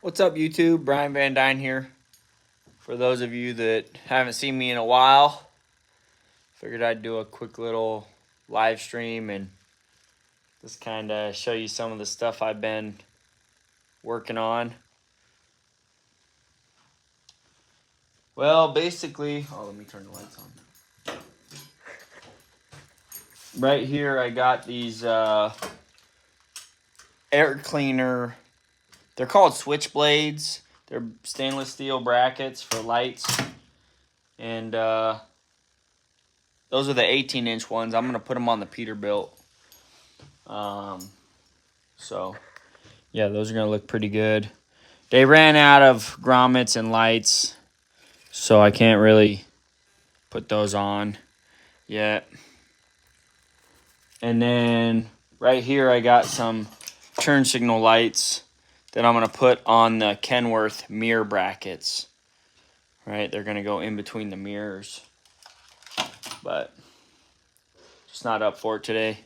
What's up, YouTube? Brian VANDUYN here. For those of you that haven't seen me in a while, figured I'd do a quick little live stream and just kind of show you some of the stuff I've been working on. Well, basically, let me turn the lights on. Right here, I got these air cleaner. They're called switchblades. They're stainless steel brackets for lights. And those are the 18-inch ones. I'm going to put them on the Peterbilt. So, yeah, those are going to look pretty good. They ran out of grommets and lights, so I can't really put those on yet. And then right here I got some turn signal lights that I'm going to put on the Kenworth mirror brackets. Right, they're going to go in between the mirrors. But just not up for it today.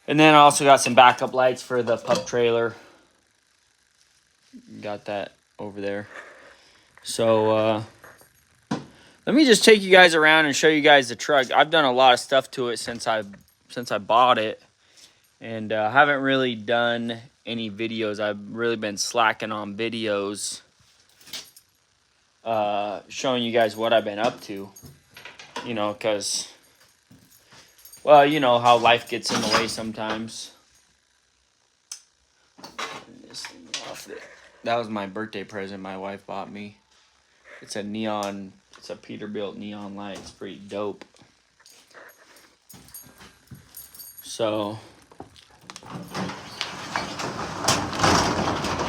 And then I also got some backup lights for the pup trailer. Got that over there. So let me just take you guys around and show you guys the truck. I've done a lot of stuff to it since I bought it, and haven't really done any videos. I've really been slacking on videos, showing you guys what I've been up to. You know, because, well, you know how life gets in the way sometimes. This thing off there. That was my birthday present my wife bought me. It's a Peterbilt neon light. It's pretty dope. So,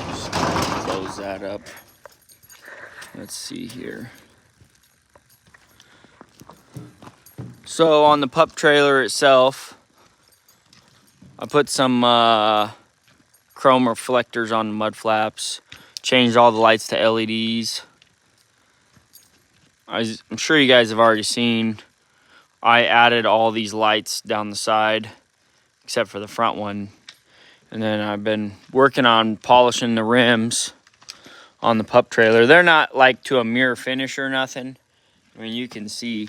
just close that up. Let's see here. So on the pup trailer itself, I put some chrome reflectors on the mud flaps, changed all the lights to LEDs. I'm sure you guys have already seen, I added all these lights down the side, except for the front one. And then I've been working on polishing the rims on the pup trailer. They're not like to a mirror finish or nothing. I mean, you can see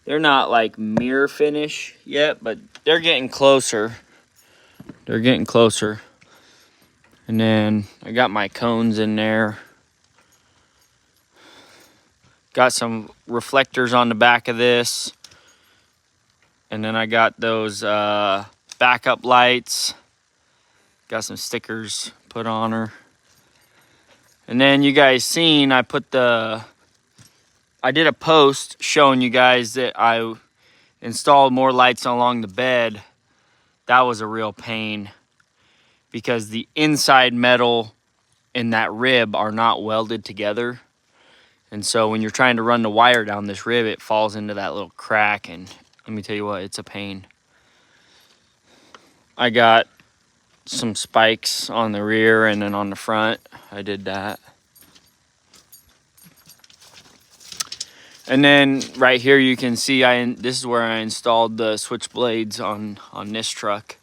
they're not like mirror finish yet, but they're getting closer. They're getting closer. And then I got my cones in there. Got some reflectors on the back of this. And then I got those backup lights. Got some stickers put on her. And then you guys seen, I did a post showing you guys that I installed more lights along the bed. That was a real pain because the inside metal and that rib are not welded together. And so when you're trying to run the wire down this rib, it falls into that little crack, and let me tell you what, it's a pain. I got some spikes on the rear and then on the front. I did that. And then right here you can see this is where I installed the switchblades on this truck.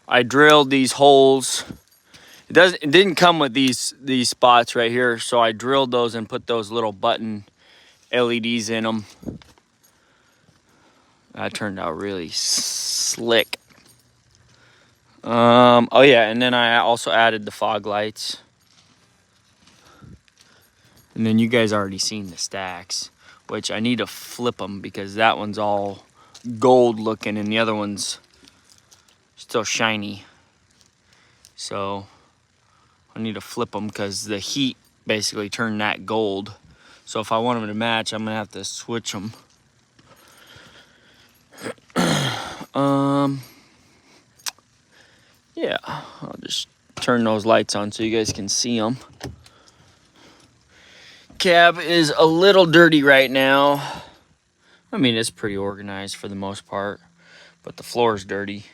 I drilled these holes. It didn't come with these spots right here, so I drilled those and put those little button LEDs in them. That turned out really slick. Oh yeah, and then I also added the fog lights. And then you guys already seen the stacks, which I need to flip them because that one's all gold looking and the other one's still shiny. So I need to flip them because the heat basically turned that gold. So if I want them to match, I'm gonna have to switch them. Yeah, I'll just turn those lights on so you guys can see them. Cab is a little dirty right now. I mean, it's pretty organized for the most part, but the floor is dirty.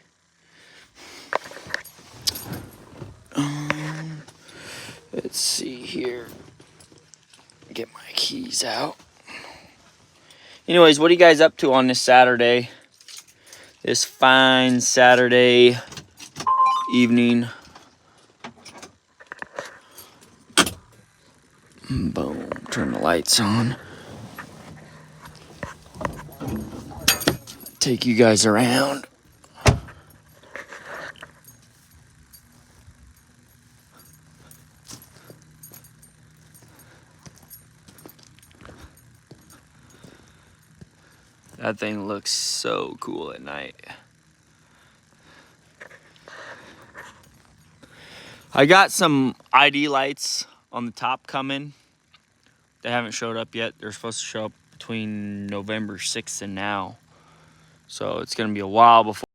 Let's see here. Get my keys out. Anyways, what are you guys up to on this Saturday? This fine Saturday evening. Boom, turn the lights on. Take you guys around. That thing looks so cool at night. I got some ID lights on the top coming. They haven't showed up yet. They're supposed to show up between November 6th and now. So it's gonna be a while before.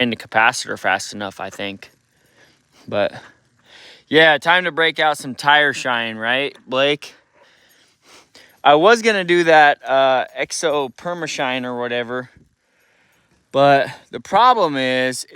In the capacitor fast enough, I think. But yeah, time to break out some tire shine, right, Blake? I was gonna do that Exo Permashine or whatever, but the problem is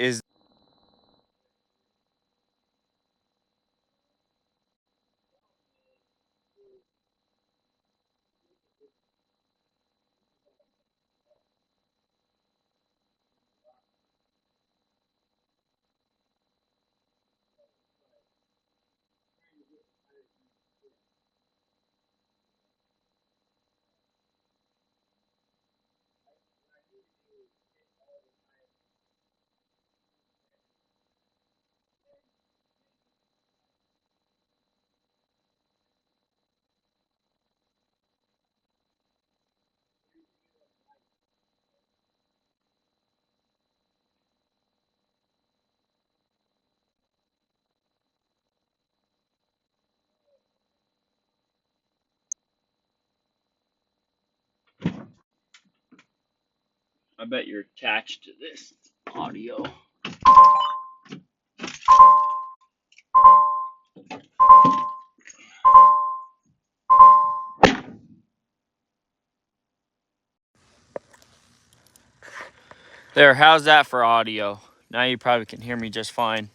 I bet you're attached to this audio. There, how's that for audio? Now you probably can hear me just fine.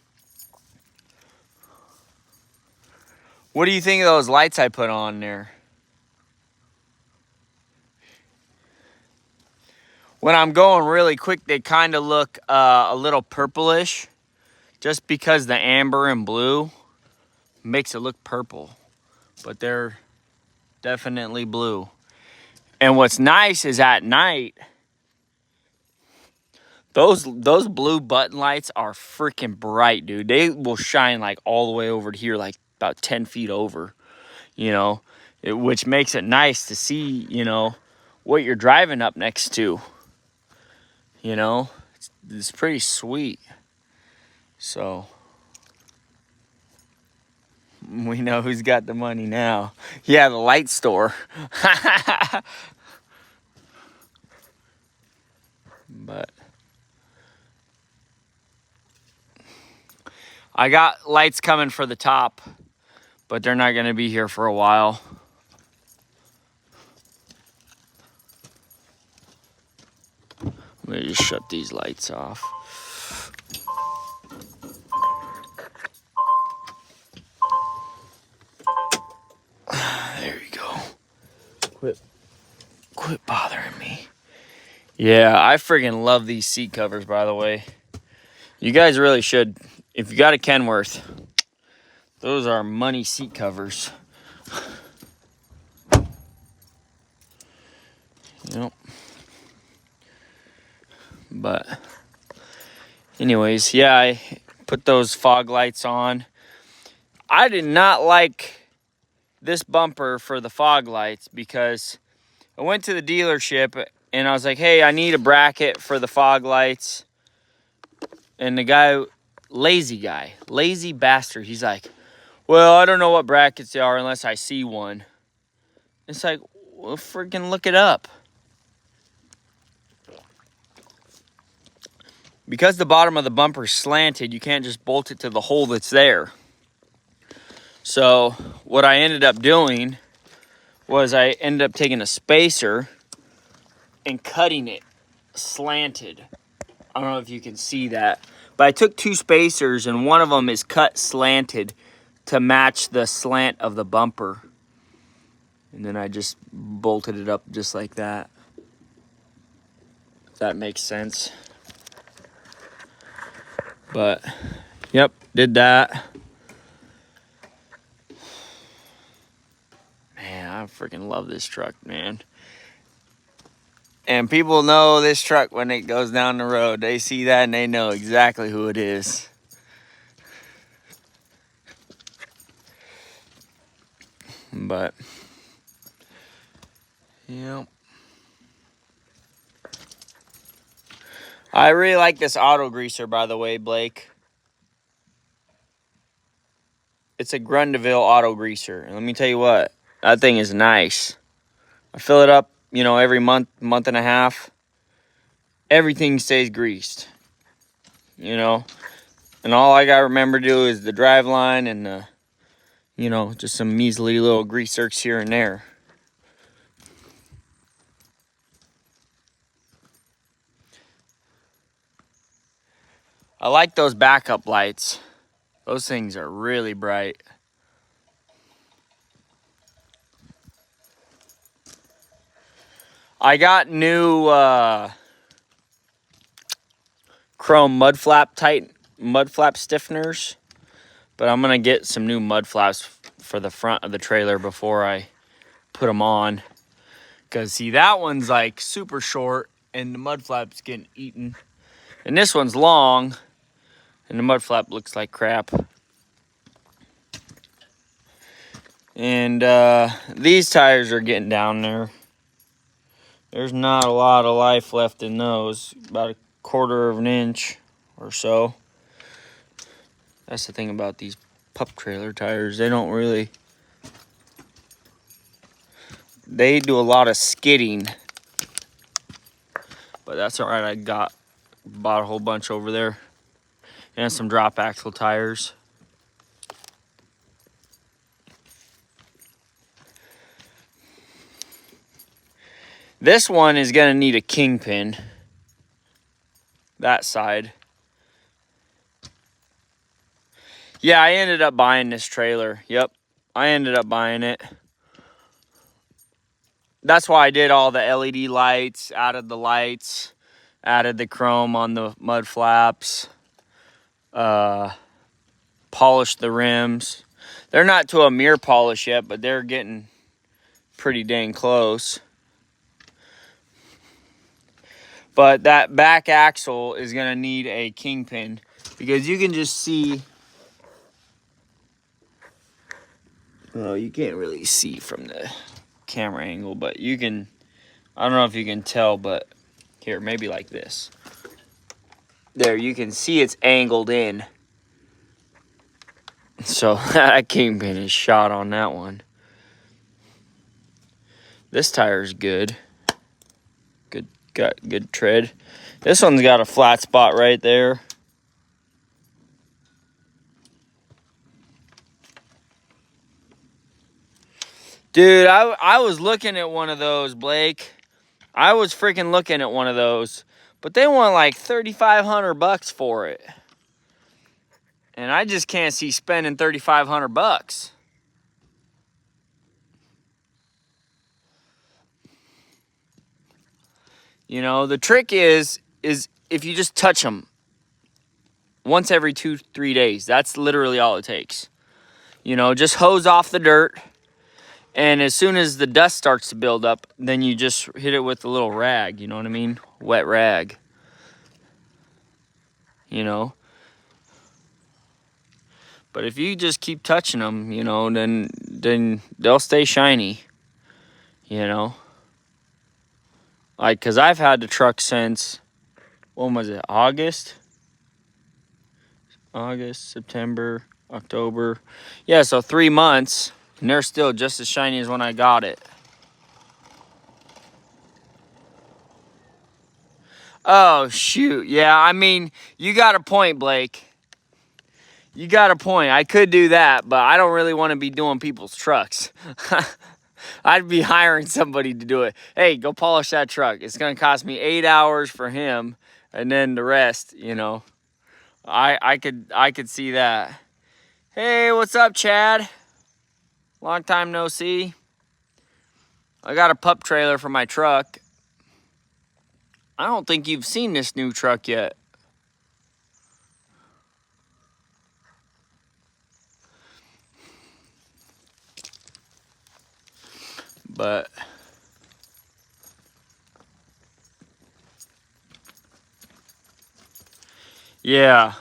What do you think of those lights I put on there? When I'm going really quick, they kind of look a little purplish, just because the amber and blue makes it look purple, but they're definitely blue. And what's nice is at night, those blue button lights are freaking bright, dude. They will shine like all the way over to here, like about 10 feet over, you know, which makes it nice to see, you know, what you're driving up next to, you know. It's pretty sweet. So we know who's got the money now. Yeah, the light store. But I got lights coming for the top, but they're not going to be here for a while. Let me just shut these lights off. There you go. Quit bothering me. Yeah, I friggin' love these seat covers, by the way. You guys really should. If you got a Kenworth, those are money seat covers. Yep. But anyways, yeah, I put those fog lights on. I did not like this bumper for the fog lights because I went to the dealership and I was like, hey, I need a bracket for the fog lights. And the guy, lazy bastard, he's like, well, I don't know what brackets they are unless I see one. It's like, well, freaking look it up. Because the bottom of the bumper is slanted, you can't just bolt it to the hole that's there. So what I ended up doing was I ended up taking a spacer and cutting it slanted. I don't know if you can see that, but I took 2 spacers and one of them is cut slanted to match the slant of the bumper. And then I just bolted it up just like that. If that makes sense. But, yep, did that. Man, I freaking love this truck, man. And people know this truck when it goes down the road. They see that and they know exactly who it is. But, yep. I really like this auto greaser, by the way, Blake. It's a Grundeville auto greaser. And let me tell you what, that thing is nice. I fill it up, you know, every month and a half. Everything stays greased, you know. And all I got to remember to do is the drive line and, you know, just some measly little grease zerks here and there. I like those backup lights. Those things are really bright. I got new chrome mud flap stiffeners, but I'm gonna get some new mud flaps for the front of the trailer before I put them on. Cause see, that one's like super short and the mud flap's getting eaten, and this one's long and the mud flap looks like crap. And these tires are getting down there. There's not a lot of life left in those, about a 1/4 of an inch or so. That's the thing about these pup trailer tires. They don't really, they do a lot of skidding. But that's all right. I bought a whole bunch over there. And some drop axle tires. This one is gonna need a kingpin. That side. Yeah, I ended up buying this trailer. Yep, I ended up buying it. That's why I did all the LED lights, added the lights, added the chrome on the mud flaps, polished the rims. They're not to a mirror polish yet, but they're getting pretty dang close. But that back axle is gonna need a kingpin because you can just see, well, you can't really see from the camera angle, but you can, I don't know if you can tell, but here, maybe like this. There, you can see it's angled in. So that kingpin is shot on that one. This tire's good. Got good tread. This one's got a flat spot right there. Dude, I was looking at one of those, Blake. I was freaking looking at one of those, but they want like $3,500 for it. And I just can't see spending $3,500. You know, the trick is if you just touch them once every 2-3 days. That's literally all it takes. You know, just hose off the dirt. And as soon as the dust starts to build up, then you just hit it with a little rag. You know what I mean? Wet rag. You know? But if you just keep touching them, you know, then then they'll stay shiny, you know. Like, because I've had the truck since, when was it, August, September, October. Yeah, so 3 months, and they're still just as shiny as when I got it. Oh, shoot. Yeah, I mean, you got a point, Blake. You got a point. I could do that, but I don't really want to be doing people's trucks. I'd be hiring somebody to do it. Hey, go polish that truck. It's going to cost me 8 hours for him, and then the rest, you know. I could see that. Hey, what's up, Chad? Long time no see. I got a pup trailer for my truck. I don't think you've seen this new truck yet. But yeah.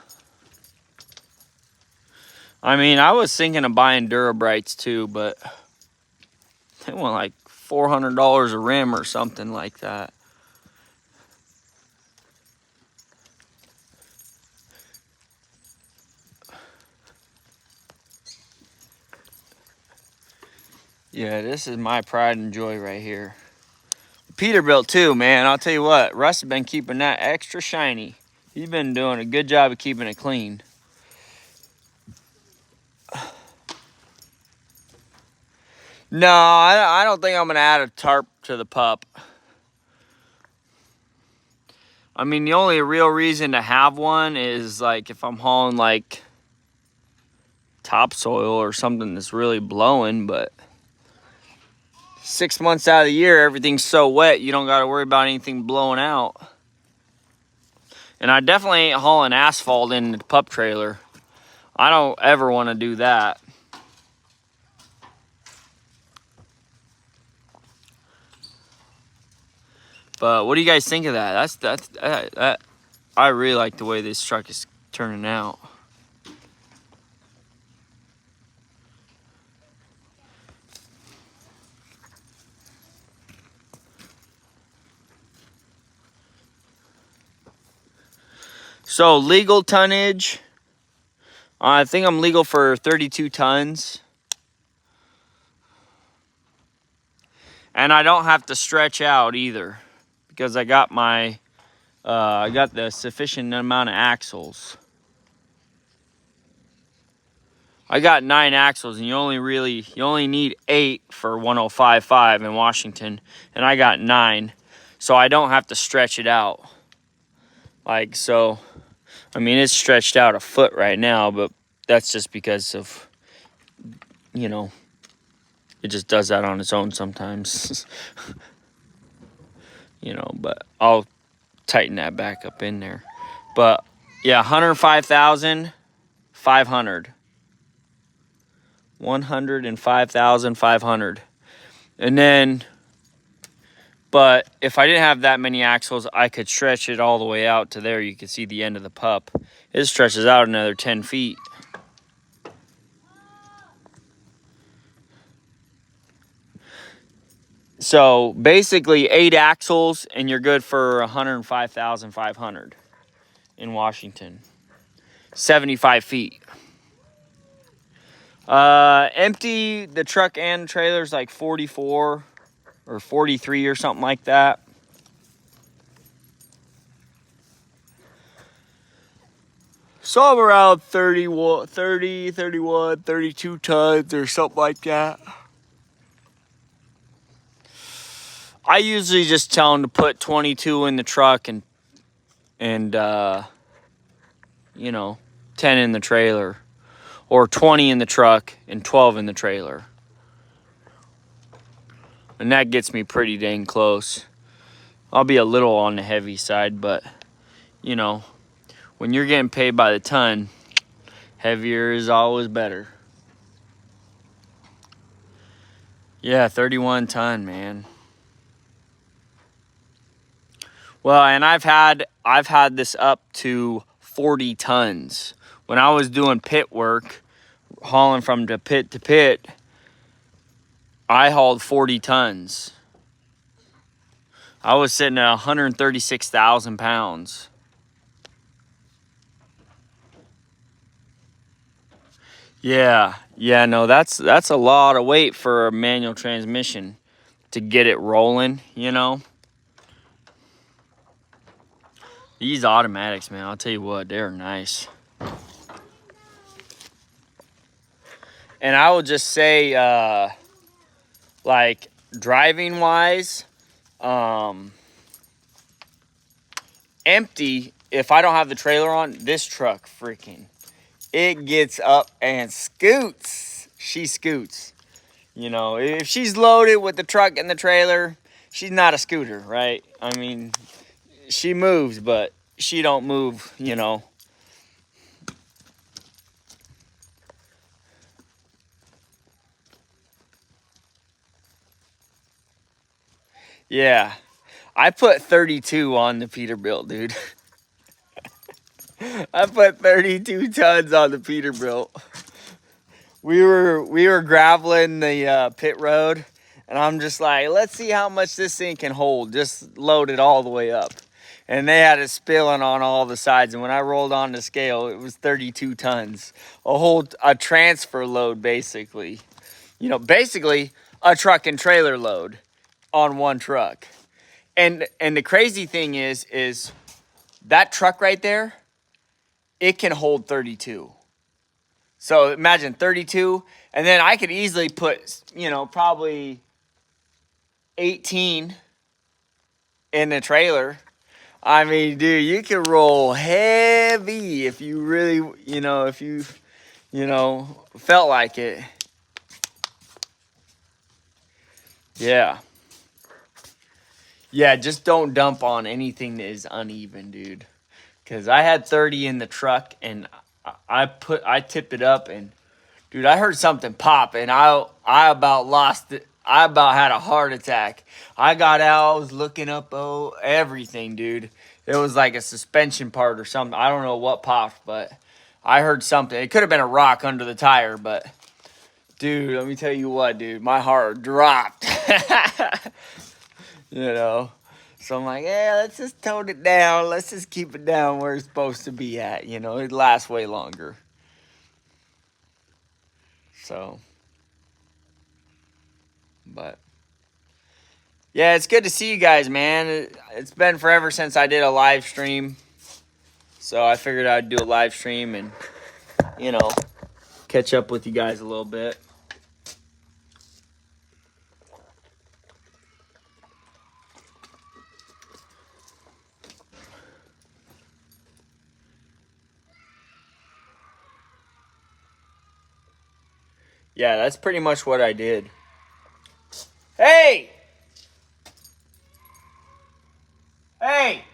I mean, I was thinking of buying Durabrights too, but they want like $400 a rim or something like that. Yeah, this is my pride and joy right here. Peterbilt too, man. I'll tell you what, Russ has been keeping that extra shiny. He's been doing a good job of keeping it clean. No, I don't think I'm going to add a tarp to the pup. I mean, the only real reason to have one is like if I'm hauling like topsoil or something that's really blowing, but 6 months out of the year, everything's so wet, you don't got to worry about anything blowing out. And I definitely ain't hauling asphalt in the pup trailer. I don't ever want to do that. But what do you guys think of that? I really like the way this truck is turning out. So legal tonnage, I think I'm legal for 32 tons. And I don't have to stretch out either, because I got my, I got the sufficient amount of axles. I got 9 axles, and you only need 8 for 105.5 in Washington, and I got 9, so I don't have to stretch it out. Like, so, I mean, it's stretched out a foot right now, but that's just because of, you know, it just does that on its own sometimes. You know, but I'll tighten that back up in there. But yeah, 105,500. 105,500. And then, but if I didn't have that many axles, I could stretch it all the way out to there. You can see the end of the pup. It stretches out another 10 feet. So basically 8 axles and you're good for 105,500 in Washington. 75 feet. Empty the truck and trailer's like 44 or 43 or something like that. So I'm around 31, 32 tons or something like that. I usually just tell them to put 22 in the truck and you know, 10 in the trailer. Or 20 in the truck and 12 in the trailer. And that gets me pretty dang close. I'll be a little on the heavy side, but, you know, when you're getting paid by the ton, heavier is always better. Yeah, 31 ton, man. Well, and I've had this up to 40 tons. When I was doing pit work, hauling from the pit to pit, I hauled 40 tons. I was sitting at 136,000 pounds. Yeah, no, that's a lot of weight for a manual transmission to get it rolling, you know. These automatics, man, I'll tell you what, they're nice. And I would just say, like, driving wise, empty, if I don't have the trailer on, this truck freaking, it gets up and scoots. She scoots. You know, if she's loaded with the truck and the trailer, she's not a scooter, right? I mean, she moves, but she don't move, you know. Yeah. I put 32 on the Peterbilt, dude. I put 32 tons on the Peterbilt. We were graveling the pit road, and I'm just like, let's see how much this thing can hold. Just load it all the way up. And they had it spilling on all the sides. And when I rolled on the scale, it was 32 tons. A transfer load, basically. You know, basically a truck and trailer load on one truck. And the crazy thing is that truck right there, it can hold 32. So imagine 32, and then I could easily put, you know, probably 18 in the trailer. I mean, dude, you can roll heavy if you really, you know, if you felt like it. Yeah. Yeah, just don't dump on anything that is uneven, dude. Because I had 30 in the truck, and I tipped it up, and dude, I heard something pop, and I about lost it. I about had a heart attack. I got out, I was looking up everything, dude. It was like a suspension part or something. I don't know what popped, but I heard something. It could have been a rock under the tire, but dude, let me tell you what, dude, my heart dropped. You know. So I'm like, yeah, let's just tone it down. Let's just keep it down where it's supposed to be at. You know, it lasts way longer. So, but yeah, it's good to see you guys, man. It's been forever since I did a live stream. So I figured I'd do a live stream and, you know, catch up with you guys a little bit. Yeah, that's pretty much what I did. Hey! Hey!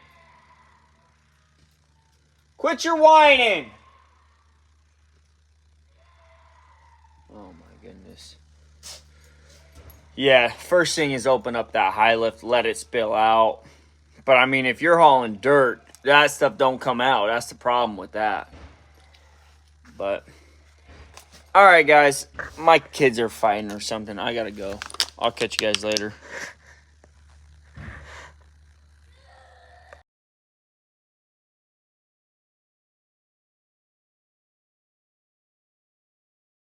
Quit your whining! Oh my goodness. Yeah, first thing is open up that high lift, let it spill out. But I mean, if you're hauling dirt, that stuff don't come out. That's the problem with that. But all right, guys, my kids are fighting or something. I gotta go. I'll catch you guys later.